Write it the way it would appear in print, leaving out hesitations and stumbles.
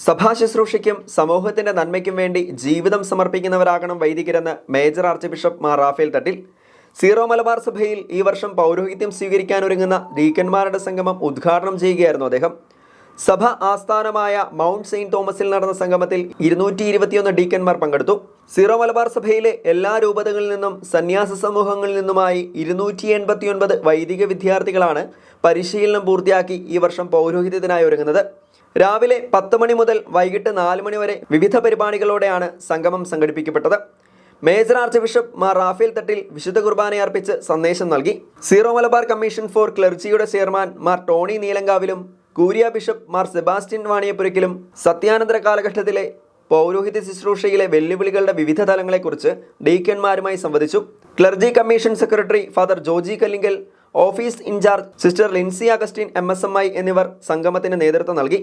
സഭാശുശ്രൂഷയ്ക്കും സമൂഹത്തിന്റെ നന്മയ്ക്കും വേണ്ടി ജീവിതം സമർപ്പിക്കുന്നവരാകണം വൈദികരെന്ന് major archbishop Mar Raphael Thattil. Syro Malabar സഭയിൽ ഈ വർഷം പൗരോഹിത്യം സ്വീകരിക്കാനൊരുങ്ങുന്ന ഡീക്കന്മാരുടെ സംഗമം ഉദ്ഘാടനം ചെയ്യുകയായിരുന്നു അദ്ദേഹം. സഭ ആസ്ഥാനമായ മൗണ്ട് സെയിന്റ് തോമസിൽ നടന്ന സംഗമത്തിൽ 221 ഡീക്കന്മാർ പങ്കെടുത്തു. സീറോ മലബാർ സഭയിലെ എല്ലാ രൂപതകളിൽ നിന്നും സന്യാസ സമൂഹങ്ങളിൽ നിന്നുമായി 289 വൈദിക വിദ്യാർത്ഥികളാണ് പരിശീലനം പൂർത്തിയാക്കി ഈ വർഷം പൗരോഹിത്യത്തിനായി ഒരുങ്ങുന്നത്. രാവിലെ 10 മണി മുതൽ വൈകിട്ട് 4 മണി വരെ വിവിധ പരിപാടികളോടെയാണ് സംഗമം സംഘടിപ്പിക്കപ്പെട്ടത്. Major archbishop Mar Raphael Thattil വിശുദ്ധ കുർബാനയർപ്പിച്ച് സന്ദേശം നൽകി. സീറോ മലബാർ കമ്മീഷൻ ഫോർ ക്ലർജിയുടെ ചെയർമാൻ മാർ ടോണി നീലങ്കാവിലും കൂരിയ ബിഷപ്പ് മാർ സെബാസ്റ്റ്യൻ വാണിയപ്പുരയ്ക്കലും സത്യാനന്തര കാലഘട്ടത്തിലെ പൗരോഹിത്യ ശുശ്രൂഷയിലെ വെല്ലുവിളികളുടെ വിവിധ തലങ്ങളെക്കുറിച്ച് ഡീക്കന്മാരുമായി സംവദിച്ചു. Clergy commission secretary father Joji Kallingal, office in charge sister Lincy Augustine MSMI എന്നിവർ സംഗമത്തിന് നേതൃത്വം നൽകി.